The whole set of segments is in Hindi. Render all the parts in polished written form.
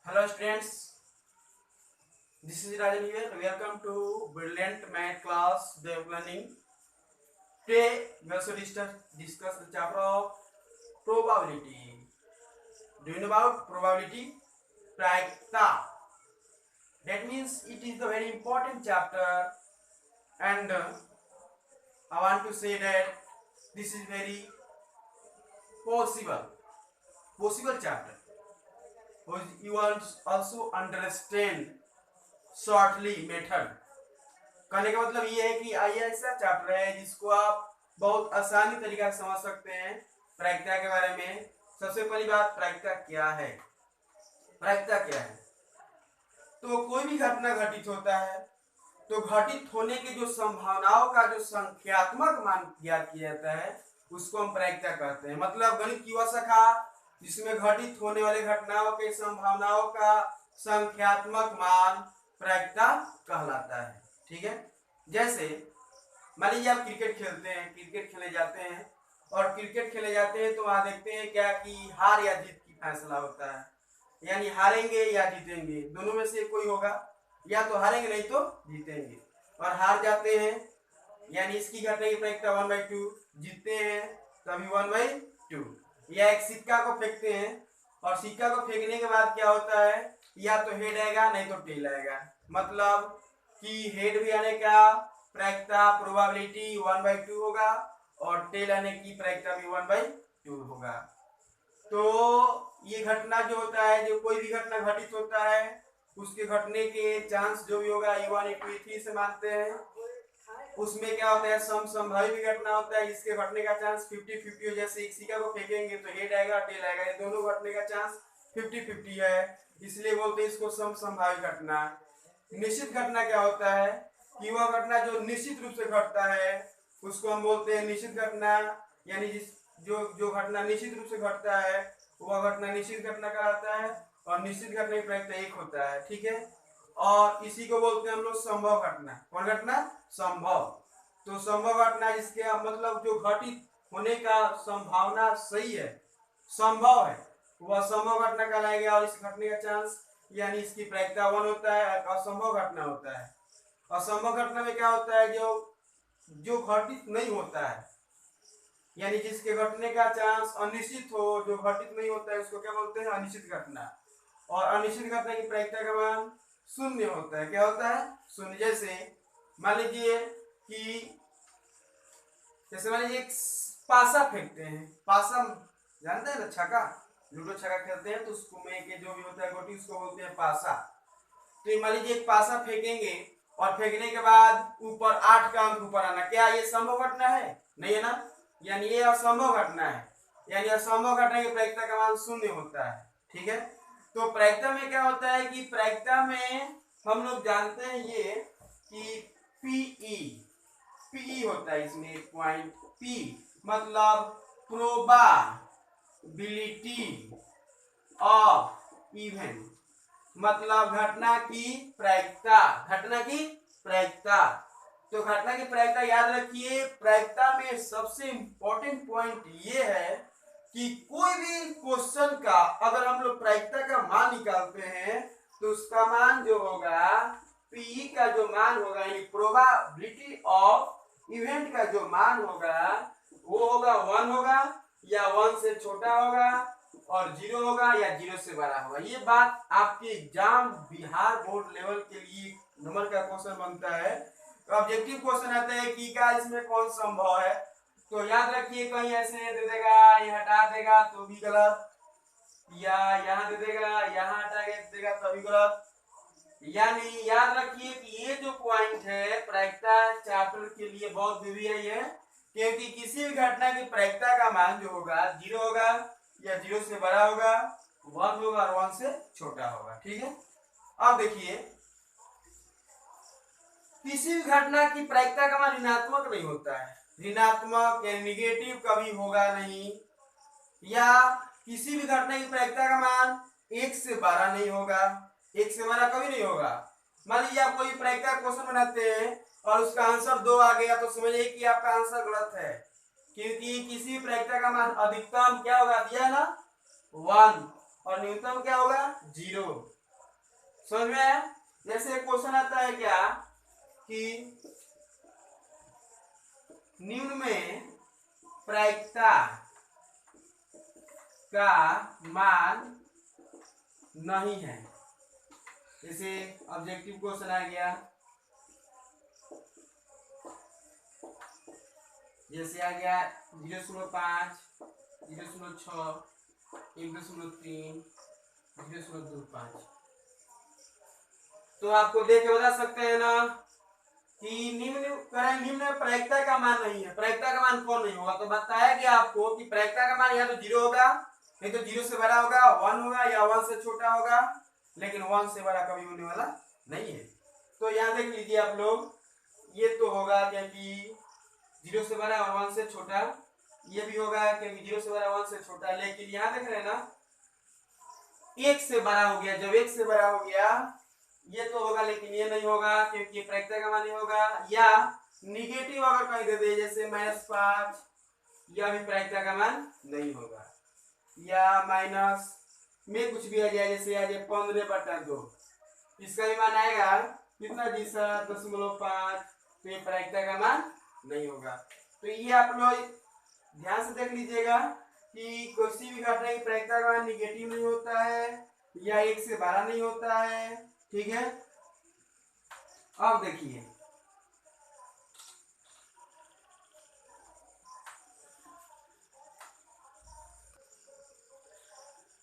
Hello students, this is Rajan here. Welcome to Brilliant Math class Web Learning. Today we also discuss the chapter of probability. Do you know about probability? Praikta. That means it is a very important chapter, and I want to say that this is very possible chapter. You want also understand shortly method. कहने का मतलब ये है कि आइए ऐसा चैप्टर है जिसको आप बहुत आसानी तरीका से समझ सकते हैं प्रायिकता के बारे में। सबसे पहली बात, प्रायिकता क्या है? प्रायिकता क्या है? तो कोई भी घटना घटित होता है तो घटित होने के जो संभावनाओं का जो संख्यात्मक मान ज्ञात किया जाता है उसको हम प्रायिकता कहते हैं। मतलब गणित की वह शाखा जिसमें घटित होने वाले घटनाओं के संभावनाओं का संख्यात्मक मान प्रायिकता कहलाता है। ठीक है, जैसे मान लीजिए आप क्रिकेट खेलते हैं, क्रिकेट खेले जाते हैं और क्रिकेट खेले जाते हैं तो वहां देखते हैं क्या कि हार या जीत की फैसला होता है, यानी हारेंगे या जीतेंगे, दोनों में से कोई होगा, या तो हारेंगे नहीं तो जीतेंगे। और हार जाते हैं यानी इसकी घटना की प्रायिकता 1/2, जीतते हैं तभी 1/2। या एक सिक्का को फेंकते हैं और सिक्का को फेंकने के बाद क्या होता है, या तो हेड आएगा नहीं तो टेल आएगा। मतलब कि हेड भी आने का प्रायिकता प्रोबेबिलिटी 1/2 होगा और टेल आने की प्रायिकता भी 1/2 होगा। तो ये घटना जो होता है, जो कोई भी घटना घटित होता है उसके घटने के चांस जो भी होगा E1 E2 E3 से मानते हैं। उसमें क्या होता है, संभावित भी घटना होता है इसके घटने का चांस 50-50 हो। जैसे एक सिक्का को फेंकेंगे तो हेड आएगा टेल आएगा, ये दोनों घटने का चांस 50-50 है, इसलिए बोलते हैं इसको संभावित घटना। निश्चित घटना क्या होता है कि वह घटना जो निश्चित रूप से घटता है उसको हम बोलते हैं निश्चित घटना, यानी जिस जो घटना निश्चित रूप से घटता है वह घटना निश्चित घटना कहलाता है और निश्चित घटना की प्रायिकता 1 होता है। ठीक है, और इसी को बोलते हैं हम लोग संभव घटना। कौन घटना? संभव। तो संभव घटना जिसके मतलब जो घटित होने का संभावना सही है, संभव है, वह संभव घटना कहलाएगा और इस घटने का चांस यानी इसकी प्रायिकता 1 होता है। असंभव घटना होता है, असंभव घटना में क्या होता है, जो घटित नहीं होता है यानी जिसके घटने का चांस अनिश्चित हो, जो घटित नहीं होता है उसको क्या बोलते हैं, अनिश्चित घटना। और अनिश्चित घटना की प्रायिकता का मान 0 होता है। क्या होता है? 0। जैसे मान लीजिए एक पासा फेंकते हैं, पासा जानते हैं ना, छक्का, लूडो छक्का खेलते हैं तो उसको में के जो भी होता है गोटी उसको बोलते हैं पासा। तो मान लीजिए एक पासा फेंकेंगे और फेंकने के बाद ऊपर 8 का अंक ऊपर आना, क्या ये संभव घटना है? नहीं है ना, यानी ये असंभव घटना है, यानी असंभव घटना की प्रायिकता का मान 0 होता है। ठीक है, तो प्रायिकता में क्या होता है कि प्रायिकता में हम लोग जानते हैं ये कि पीई होता है, इसमें एक पॉइंट पी मतलब प्रोबेबिलिटी ऑफ इवेंट, मतलब घटना की प्रायिकता, घटना की प्रायिकता। तो घटना की प्रायिकता याद रखिए, प्रायिकता में सबसे इंपॉर्टेंट पॉइंट ये है कि कोई भी क्वेश्चन का अगर हम लोग प्रायिकता का मान निकालते हैं तो उसका मान जो होगा, पी का जो मान होगा यानी प्रोबेबिलिटी ऑफ इवेंट का जो मान होगा वो होगा 1 होगा या 1 से छोटा होगा और 0 होगा या 0 से बड़ा होगा। ये बात आपके एग्जाम बिहार बोर्ड लेवल के लिए नंबर का क्वेश्चन बनता है। तो ऑब्जेक्टिव क्वेश्चन आता है कि का इसमें कौन संभव है, तो याद रखिए कहीं ऐसे दे देगा, ये हटा देगा तो भी गलत, या यहाँ दे देगा यहाँ हटा के देगा तो भी गलत। यानी याद रखिए कि ये जो पॉइंट है प्रायिकता चैप्टर के लिए बहुत जरूरी है ये, क्योंकि किसी भी घटना की प्रायिकता का मान जो होगा 0 होगा या 0 से बड़ा होगा, 1 होगा और 1 से छोटा होगा। ठीक है, अब देखिए किसी भी घटना की प्रायिकता का मान ऋणात्मक नहीं होता है, ऋणात्मक या नेगेटिव कभी होगा नहीं, या किसी भी घटना की प्रायिकता का मान 1 से बड़ा नहीं होगा, 1 से बड़ा कभी नहीं होगा। मान लीजिए आप कोई प्रायिकता क्वेश्चन बनाते हैं और उसका आंसर 2 आ गया तो समझिए कि आपका आंसर गलत है, क्योंकि किसी भी प्रायिकता का मान अधिकतम क्या होगा, दिया है ना 1 और न्यूनतम क्या होगा 0। समझ में आया? जैसे क्वेश्चन आता है क्या कि निम्न में प्रायिकता का मान नहीं है। जैसे ऑब्जेक्टिव क्वेश्चन आ गया, जैसे आ गया 0.5, 0.6, 1.3, 0.25। तो आपको देख के बता सकते हैं ना कि निम्न प्रायिकता का मान नहीं है। प्रायिकता का मान कौन नहीं होगा? तो बताया गया आपको कि प्रायिकता का मान या तो 0 होगा, नहीं तो 0 से बड़ा होगा, 1 होगा, या 1 से छोटा होगा, लेकिन 1 से बड़ा कभी होने वाला नहीं है। तो यहाँ देख लीजिए आप लोग, ये तो होगा क्योंकि 0 से बड़ा और 1 से छोटा, ये भी होगा क्योंकि 0 से बड़ा 1 से छोटा, लेकिन यहाँ देख रहे हैं ना 1 से बड़ा हो गया। जब 1 से बड़ा हो गया ये तो होगा, लेकिन ये नहीं होगा क्योंकि प्रायिकता का मान नहीं होगा। या निगेटिव अगर कहीं दे दे जैसे -5, यह भी प्रायिकता का मान नहीं होगा। या माइनस में कुछ भी आ जाए, जैसे आ जाए 15/2, इसका भी मान आएगा कितना जी 7.5, तो ये प्रायिकता का मान नहीं होगा। तो ये आप लोग ध्यान से देख लीजिएगा कि किसी भी घटना की प्रायिकता का मान निगेटिव नहीं होता है या 1 से बड़ा नहीं होता है। ठीक है, अब देखिए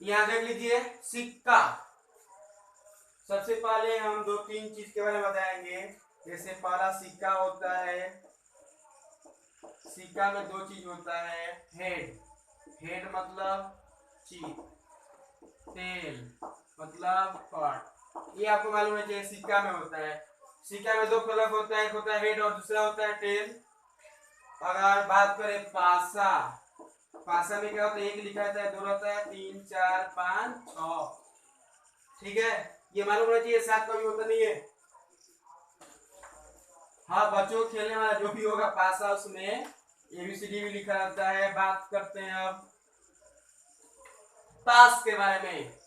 यहां देख लीजिए सिक्का। सबसे पहले हम 2-3 चीज के बारे में बताएंगे। जैसे पहला सिक्का होता है, सिक्का में 2 चीज होता है, हेड, हेड मतलब चीज, टेल मतलब पार्ट। ये आपको मालूम है कि सिक्का में होता है। सिक्का में 2 फलक होता है, एक होता है हेड और दूसरा होता है टेल। अगर बात करें पासा, पासा में क्या होता है, 1 लिखा रहता है, 2 रहता है, 3, 4, 5, 6। ठीक है, ये मालूम होना चाहिए, 7 कभी होता नहीं है। हाँ, बच्चों को खेलने वाला जो भी होगा पासा, उसमें ABCD भी लिखा रहता है। बात करते हैं अब ताश के बारे में।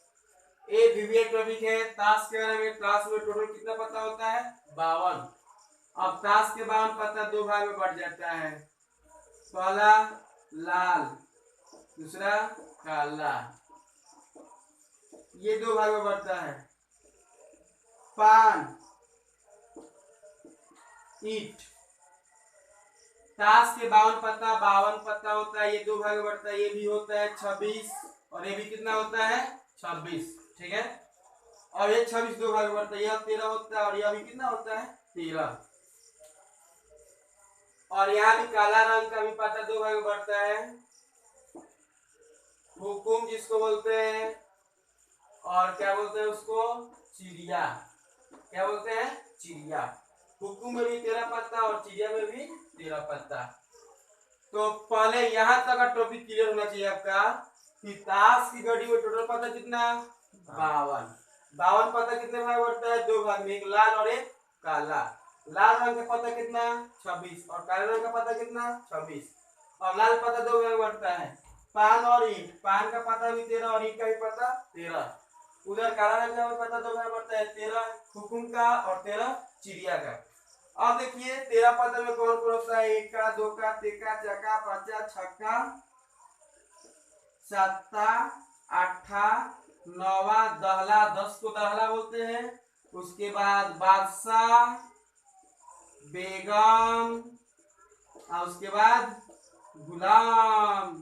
ये विवेक टॉपिक है ताश के बारे में। ताश में टोटल कितना पत्ता होता है? 52। अब ताश के 52 पत्ता 2 भाग में बढ़ जाता है। पहला लाल, दूसरा काला, ये 2 भाग में बढ़ता है। पान, ईट, ताश के 52 पत्ता होता है, ये 2 भाग में बढ़ता है। ये भी होता है 26 और ये भी कितना होता है? 26। ठीक है, और ये 26 2 भाग में बढ़ता है, यह 13 होता है और यह भी कितना होता है? 13। और यहाँ भी काला रंग का भी पत्ता 2 भाग में बढ़ता है। हुकुम जिसको बोलते हैं, और क्या बोलते हैं उसको? चिड़िया। क्या बोलते हैं? चिड़िया। हुकुम में भी 13 पत्ता और चिड़िया में भी 13 पत्ता। तो पहले यहां तक का टॉपिक क्लियर होना चाहिए आपका कि ताश की गड्डी में टोटल पत्ता कितना? 52। 52 पत्ता कितने भाग बढ़ता है? 2 भाग में, एक लाल और एक काला। लाल रंग का पत्ता कितना? 26 और काले रंग का पत्ता कितना? 26। और लाल पत्ता 2 भाग बढ़ता है। पान और ईंट, पान का पत्ता भी 13 और ईंट का भी पत्ता 13। उधर काला रंग का पत्ता 2 भाग बढ़ता है, 13 हुकुम का और 13 चिड़िया का। अब देखिए 13 पत्ता में कौन कौन होता है? 1 का, 2 का, 3 का, 4 का, 5 का, 6 का, 7 का, 8 का, 9 दहला, 10 को दहला बोलते हैं। उसके बाद बादशाह, बेगम और उसके बाद गुलाम।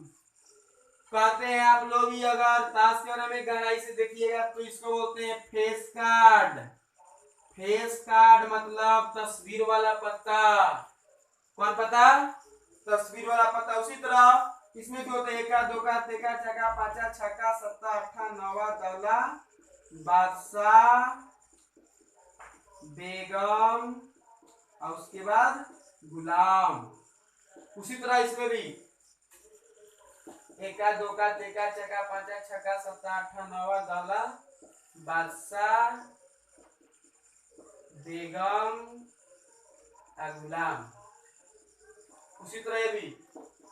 कहते हैं आप लोग ही अगर ताश के बारे में गहराई से देखिएगा तो इसको बोलते हैं फेस कार्ड। फेस कार्ड मतलब तस्वीर वाला पत्ता। कौन पत्ता? तस्वीर वाला पत्ता। उसी तरह इसमें भी होते हैं 1 का, 2 का, 3 का, 4 का, 5 का, 6 का, 7 का, 8 का, 9 दहला, बादशाह, बेगम और उसके बाद गुलाम। उसी तरह इसमें भी 1 का, 2 का, 3 का, 4 का, 5 का, 6 का, 7 का, 8 का, 9 दहला, बादशाह, बेगम और गुलाम। उसी तरह ये भी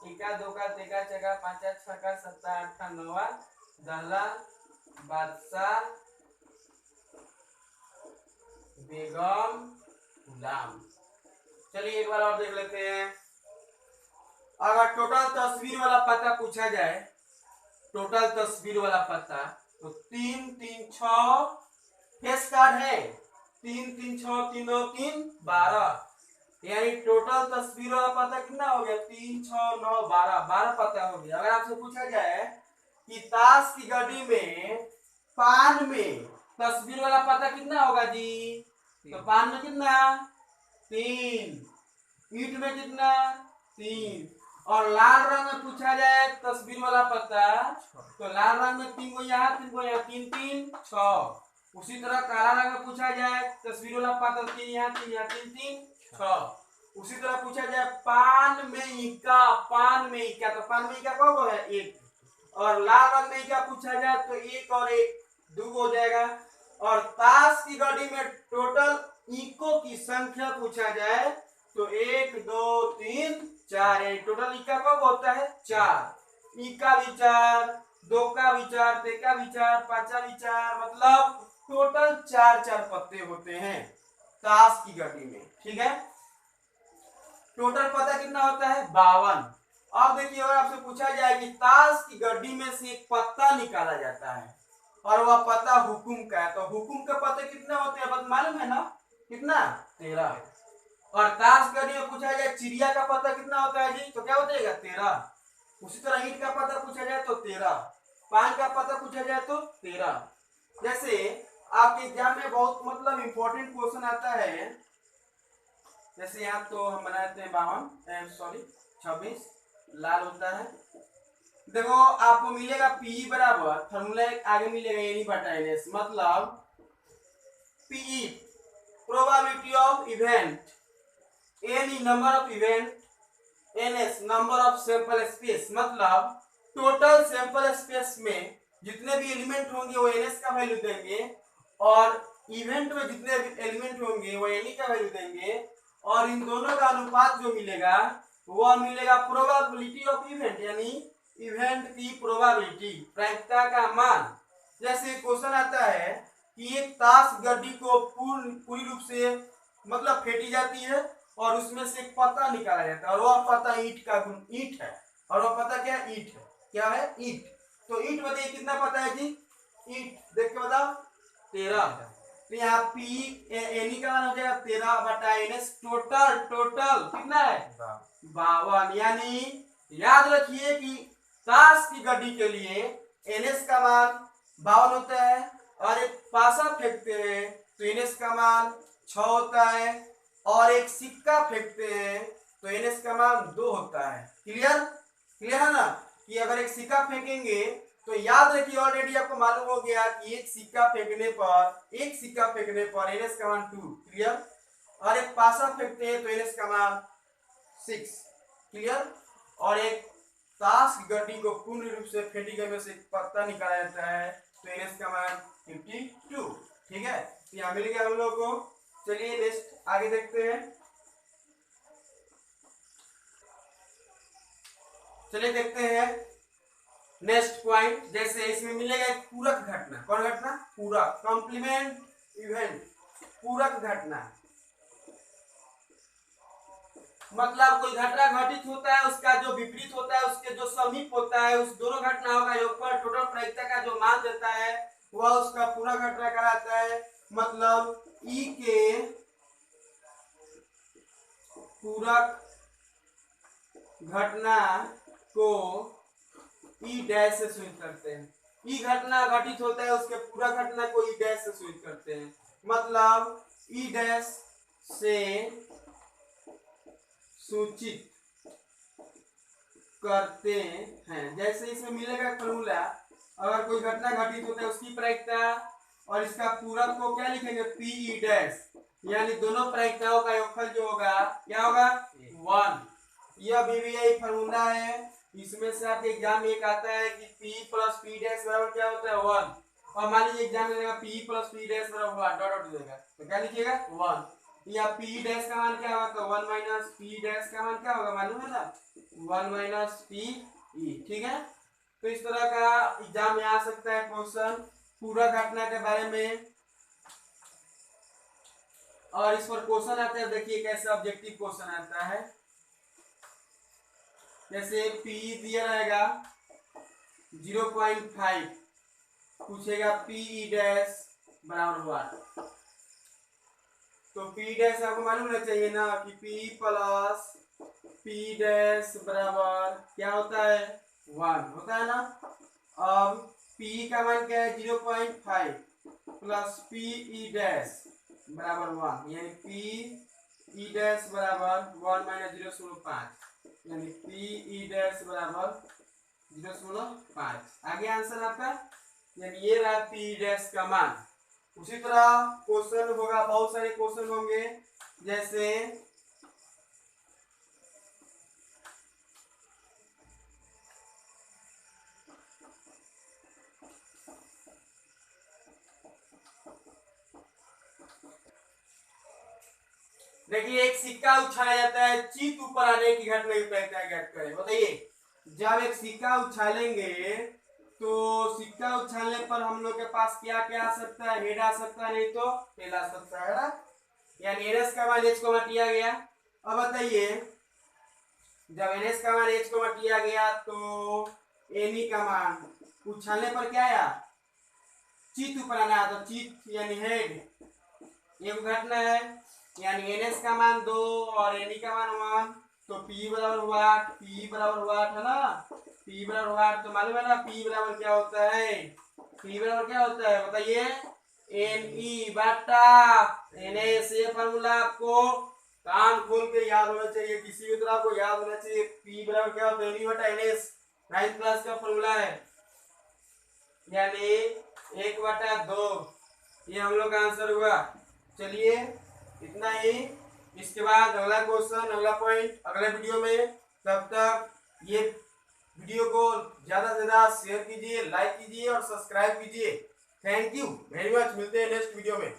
1 का, 2 का, 3 का, 4 का, 5 का, 6 का, 7 का, 8 का, 9 दहला, बादशाह, बेगम गुलाम। चलिए एक बार और देख लेते हैं। अगर टोटल तस्वीर वाला पता पूछा जाए, टोटल तस्वीर वाला पता, तो 3 3 6 फेस कार्ड है, 3 3 6 तीनों 3 12, यानी टोटल तस्वीर वाला पता कितना हो गया, 3 6 9 12, 12 पता हो गया। अगर आपसे पूछा जाए कि ताश की गड्डी में पान में तस्वीर वाला पता कितना होगा जी, तो पान में कितना 3, ईंट में कितना 3, और लाल रंग में पूछा जाए तस्वीर वाला पता, तो लाल रंग में 3 को यहाँ 3 को यहाँ, 3 3 6। उसी तरह काला रंग में पूछा जाए तस्वीर वाला पता, 3 यहाँ 3 यहाँ, 3 3 6। उसी तरह पूछा जाए पान में इक्का, पान में इक्का, तो पान में इक्का कब है 1, और लाल रंग में इक्का पूछा जाए तो 1 और 1 2 हो जाएगा। और ताश की गड्डी में टोटल इक्को की संख्या पूछा जाए तो 1 2 3 4, टोटल इक्का कब होता है 4। इक्का भी 4, 2 का भी 4, 3 का भी 4, 5 का भी 4, मतलब टोटल 4 पत्ते होते हैं ताश की गड्डी में। ठीक है, टोटल पता कितना होता है 52। अब देखिए अगर आपसे पूछा जाए कि ताश की गड्डी में से एक पत्ता निकाला जाता है और वह पत्ता हुकुम का है, तो हुकुम के पत्ते कितने होते हैं, बस मालूम है ना, कितना 13। और ताश गड्डी में पूछा जाए चिड़िया का पता कितना होता है जी, तो क्या हो जाएगा 13। उसी तरह ईंट का पता पूछा जाए तो 13, पान का पता पूछा जाए तो 13। जैसे आपके एग्जाम में बहुत मतलब इंपॉर्टेंट क्वेश्चन आता है, जैसे यहाँ तो हम बनाते हैं 52 सॉरी 26, लाल होता है। देखो आपको मिलेगा पी बराबर फॉर्मूला आगे मिलेगा एनी बटा एन, मतलब P probability of event, any number of event, NS number of sample space, मतलब टोटल सैंपल स्पेस में जितने भी एलिमेंट होंगे वो एनएस का वैल्यू देंगे, और इवेंट में जितने भी एलिमेंट होंगे वो एनी का वैल्यू देंगे, और इन दोनों का अनुपात जो मिलेगा वो मिलेगा प्रोबेबिलिटी ऑफ इवेंट, यानी इवेंट की प्रोबेबिलिटी, प्रायिकता का मान। जैसे क्वेश्चन आता है कि एक ताश गड्डी को पूरी रूप से मतलब फेंटी जाती है और उसमें से एक पत्ता निकाला जाता है, और वह पत्ता ईंट है, और वह पत्ता क्या ईंट है, क्या है ईंट। तो ईंट बताइए कितना पता है जी, ईंट देख के बताओ 13। तो यहाँ पी एनी का मान हो जाएगा 13 बटा एनएस, टोटल कितना है 52। यानी याद रखिए कि ताश की गड्डी के लिए एनएस का मान 52 होता है, और एक पासा फेंकते हैं तो एनएस का मान 6 होता है, और एक सिक्का फेंकते हैं तो एनएस का मान 2 होता है। क्लियर है ना, कि अगर एक सिक्का फेंकेंगे तो याद रखिए ऑलरेडी आपको मालूम हो गया कि एक सिक्का फेंकने पर एनएस का मान 2, क्लियर। और एक पासा फेंकते हैं तो एनएस का मान 6, क्लियर। और एक ताश की गड्डी को पूर्ण रूप से फेंटी गई में से पत्ता निकाला जाता है तो एनएस का मान 52। ठीक है, तो यहाँ मिल गया हम लोग को। चलिए नेक्स्ट आगे देखते हैं। चलिए देखते हैं नेक्स्ट पॉइंट। जैसे इसमें मिलेगा एक पूरक घटना, कौन घटना, पूरक, कॉम्प्लीमेंट इवेंट, पूरक घटना, मतलब कोई घटना घटित होता है उसका जो विपरीत होता है उसके जो समीप होता है, उस दोनों घटनाओं का योगफल टोटल प्रायिकता का जो मान देता है वह उसका पूरा घटना कहलाता है। मतलब ई के पूरक घटना को ई डैश से सूचित करते हैं। ई घटना घटित होता है उसके पूरा घटना को ई डैश से सूचित करते हैं, मतलब ई डैश से सूचित करते हैं। जैसे इसमें मिलेगा फॉर्मूला, अगर कोई घटना घटित होता है उसकी प्रायिकता और इसका पूरक को क्या लिखेंगे पी ई डैश, यानी दोनों प्रायिकताओं का योगफल जो होगा क्या होगा 1। यह भी यही फॉर्मूला है। इसमें से आपके एग्जाम में एक आता है कि p प्लस पी डैश बराबर क्या होता है 1, और मान लीजिए एग्जाम में देगा p प्लस पी डैश बराबर 1 डॉट डॉट देगा तो क्या लिखिएगा 1, या p डैश का मान क्या होगा तो 1 माइनस p डैश का मान क्या होगा मालूम है ना 1 माइनस p e। ठीक है, तो इस तरह का एग्जाम में आ सकता है क्वेश्चन पूरा घटना के बारे में। और इस पर क्वेश्चन आता है, देखिए कैसे ऑब्जेक्टिव क्वेश्चन आता है। जैसे पी दिया रहेगा 0.5, पूछेगा पी डैश बराबर हुआ, तो पी डैश आपको मालूम होना चाहिए ना कि पी प्लस पी डैश बराबर क्या होता है, 1 होता है ना। अब पी का मान क्या है, 0.5 प्लस पी ई डैश बराबर 1, यानी पी ई डैश बराबर 1 माइनस 0.5, यानी पी ई डैश बराबर 0.5। आगे आंसर आपका, यानी ये रहा पी डैश का मान। उसी तरह क्वेश्चन होगा, बहुत सारे क्वेश्चन होंगे, जैसे देखिए एक सिक्का उछाला जाता है, चित ऊपर आने की घटना ज्ञात करें। बताइए, जब एक सिक्का उछालेंगे तो सिक्का उछालने पर हम लोग के पास क्या क्या आ सकता है, हेड आ सकता है, नहीं तो टेल आ सकता है ना। यानी एनएस का मान एच को मटिया गया। अब बताइए, जब एनएस का मान एच को मटिया गया तो एनी का मान उछालने पर क्या आया, चित ऊपर आना, तो चित यानी हेड, एक घटना है। यानी एनएस का मान 2 और एनी का मान 1, तो पी बराबर हुआ 8, पी बराबर हुआ 8 है ना, पी बराबर हुआ 8, तो मालूम है ना पी बराबर क्या होता है, पी बराबर क्या होता है बताइए, एन ई बटा एनएस। ये फॉर्मूला आपको कान खोल के याद होना चाहिए, किसी भी तरह आपको याद होना चाहिए। पी बराबर क्या होता है, एन ई बटा एनएस, 9th क्लास का फॉर्मूला है, यानी 1/2। ये हम लोग का आंसर हुआ। चलिए इतना ही, इसके बाद अगला क्वेश्चन, अगला पॉइंट अगले वीडियो में। तब तक ये वीडियो को ज्यादा से ज्यादा शेयर कीजिए, लाइक कीजिए और सब्सक्राइब कीजिए। थैंक यू वेरी मच, मिलते हैं नेक्स्ट वीडियो में।